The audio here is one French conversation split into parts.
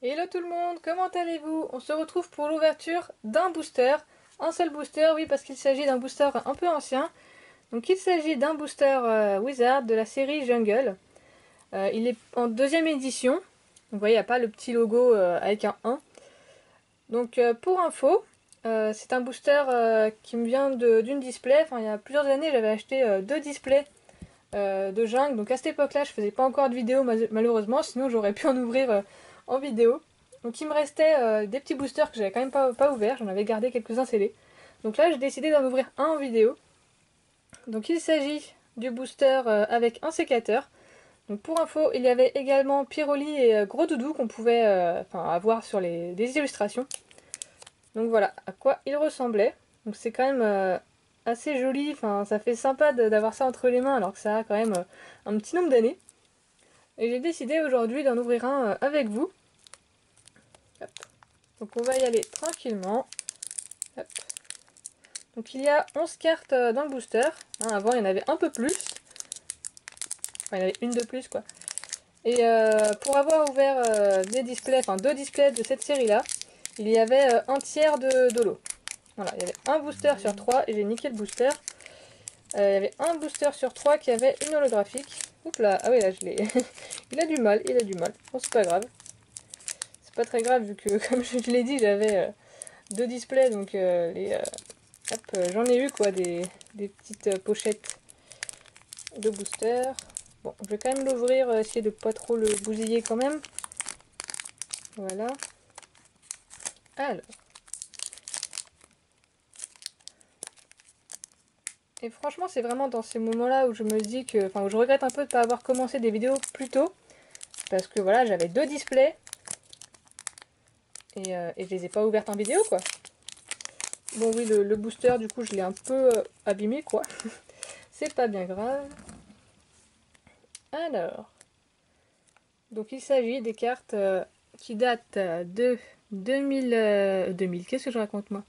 Hello tout le monde, comment allez-vous? On se retrouve pour l'ouverture d'un booster. Un seul booster, oui, parce qu'il s'agit d'un booster un peu ancien. Donc il s'agit d'un booster Wizard de la série Jungle. Il est en deuxième édition. Donc, vous voyez, il n'y a pas le petit logo avec un 1. Donc pour info, c'est un booster qui me vient d'une display. Enfin, il y a plusieurs années, j'avais acheté deux displays de Jungle. Donc à cette époque-là, je faisais pas encore de vidéo malheureusement, sinon j'aurais pu en ouvrir en vidéo. Donc il me restait des petits boosters que j'avais quand même pas ouverts, j'en avais gardé quelques-uns scellés. Donc là j'ai décidé d'en ouvrir un en vidéo. Donc il s'agit du booster avec un sécateur. Donc pour info, il y avait également Pyroli et Gros Doudou qu'on pouvait avoir sur des illustrations. Donc voilà à quoi il ressemblait. Donc c'est quand même assez joli, enfin ça fait sympa d'avoir ça entre les mains alors que ça a quand même un petit nombre d'années. Et j'ai décidé aujourd'hui d'en ouvrir un avec vous. Hop. Donc on va y aller tranquillement. Hop. Donc il y a 11 cartes dans le booster. Hein, avant il y en avait un peu plus. Enfin il y en avait une de plus quoi. Et pour avoir ouvert des displays, enfin deux displays de cette série là, il y avait un tiers de lot. Voilà, il y avait un booster sur 3 et j'ai niqué le booster. Il y avait un booster sur 3 qui avait une holographique. Oups là, ah oui là je l'ai. il a du mal. Bon c'est pas grave. C'est pas très grave vu que comme je l'ai dit j'avais deux displays donc j'en ai eu quoi des petites pochettes de booster. Bon je vais quand même l'ouvrir, essayer de pas trop le bousiller quand même. Voilà. Alors. Et franchement c'est vraiment dans ces moments là où je me dis que. Enfin où je regrette un peu de ne pas avoir commencé des vidéos plus tôt. Parce que voilà j'avais deux displays. Et je les ai pas ouvertes en vidéo quoi. Bon oui le booster du coup je l'ai un peu abîmé quoi. C'est pas bien grave. Alors. Donc il s'agit des cartes qui datent de 2000, qu'est-ce que je raconte moi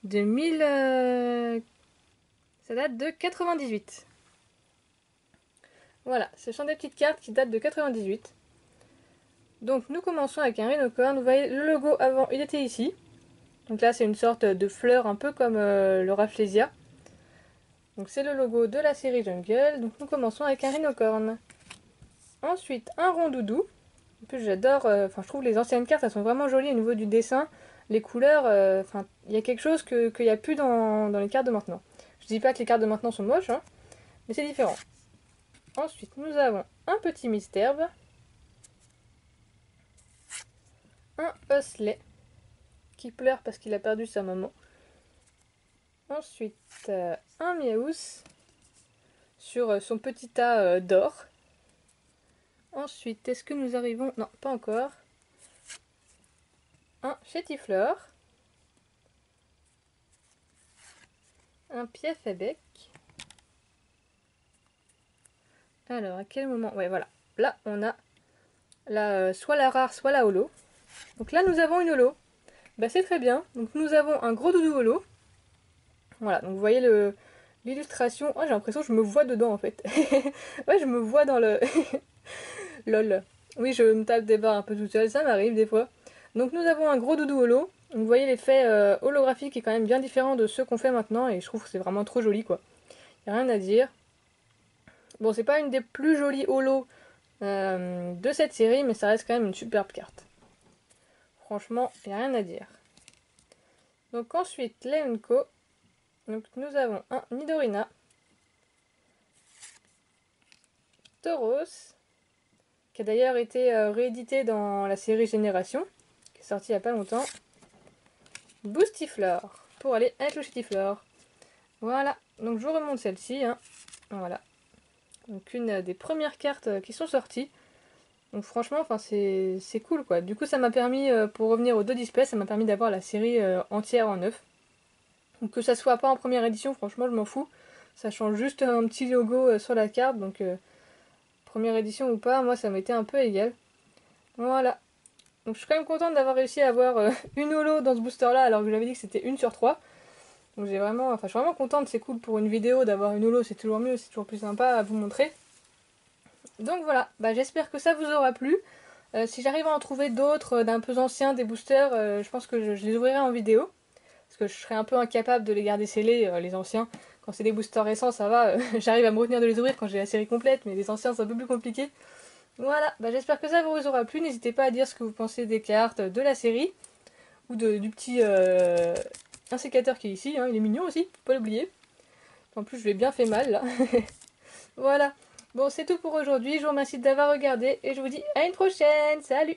2000, ça date de 98. Voilà, ce sont des petites cartes qui datent de 98. Donc nous commençons avec un Rhinocorn. Vous voyez le logo avant, il était ici. Donc là c'est une sorte de fleur un peu comme le Rafflesia. Donc c'est le logo de la série Jungle. Donc nous commençons avec un Rhinocorn. Ensuite un Rondoudou. En plus j'adore, je trouve les anciennes cartes elles sont vraiment jolies au niveau du dessin. Les couleurs, il y a quelque chose qu'il n'y a plus dans les cartes de maintenant. Je dis pas que les cartes de maintenant sont moches, hein, mais c'est différent. Ensuite nous avons un petit Misterbe. Un Huxley qui pleure parce qu'il a perdu sa maman. Ensuite un Miaous sur son petit tas d'or. Ensuite, est-ce que nous arrivons... Non, pas encore. Un Chétiflore. Un Piafébec. Alors, à quel moment... Ouais, voilà. Là, on a soit la rare, soit la holo. Donc là, nous avons une holo. Bah, c'est très bien. Donc nous avons un gros doudou holo. Voilà, donc vous voyez l'illustration. Oh, j'ai l'impression que je me vois dedans, en fait. Ouais, je me vois dans le... Lol. Oui, je me tape des barres un peu toute seule, ça m'arrive des fois. Donc nous avons un gros doudou holo. Donc vous voyez l'effet holographique est quand même bien différent de ceux qu'on fait maintenant et je trouve que c'est vraiment trop joli quoi. Y a rien à dire. Bon, c'est pas une des plus jolies holos de cette série, mais ça reste quand même une superbe carte. Franchement, y a rien à dire. Donc ensuite, Leonco. Donc nous avons un Nidorina. Tauros. Qui a d'ailleurs été réédité dans la série Génération. Qui est sortie il n'y a pas longtemps. Boostiflore. Pour aller avec le Chétiflore. Voilà. Donc je vous remonte celle-ci. Hein. Voilà. Donc une des premières cartes qui sont sorties. Donc franchement, c'est cool quoi. Du coup ça m'a permis, pour revenir aux deux displays, ça m'a permis d'avoir la série entière en neuf. Donc que ça soit pas en première édition, franchement je m'en fous. Ça change juste un petit logo sur la carte, donc première édition ou pas, moi ça m'était un peu égal. Voilà. Donc je suis quand même contente d'avoir réussi à avoir une holo dans ce booster là, alors que j'avais dit que c'était une sur 3. Donc j'ai vraiment, je suis vraiment contente, c'est cool pour une vidéo d'avoir une holo, c'est toujours mieux, c'est toujours plus sympa à vous montrer. Donc voilà, j'espère que ça vous aura plu. Si j'arrive à en trouver d'autres d'un peu anciens, des boosters, je pense que je les ouvrirai en vidéo. Parce que je serais un peu incapable de les garder scellés, les anciens. Quand c'est des boosters récents, ça va, j'arrive à me retenir de les ouvrir quand j'ai la série complète, mais les anciens, c'est un peu plus compliqué. Voilà, bah, j'espère que ça vous aura plu. N'hésitez pas à dire ce que vous pensez des cartes, de la série, ou du petit insécateur qui est ici, hein. Il est mignon aussi, faut pas l'oublier. En plus, je lui ai bien fait mal là. Voilà, bon, c'est tout pour aujourd'hui. Je vous remercie d'avoir regardé et je vous dis à une prochaine. Salut!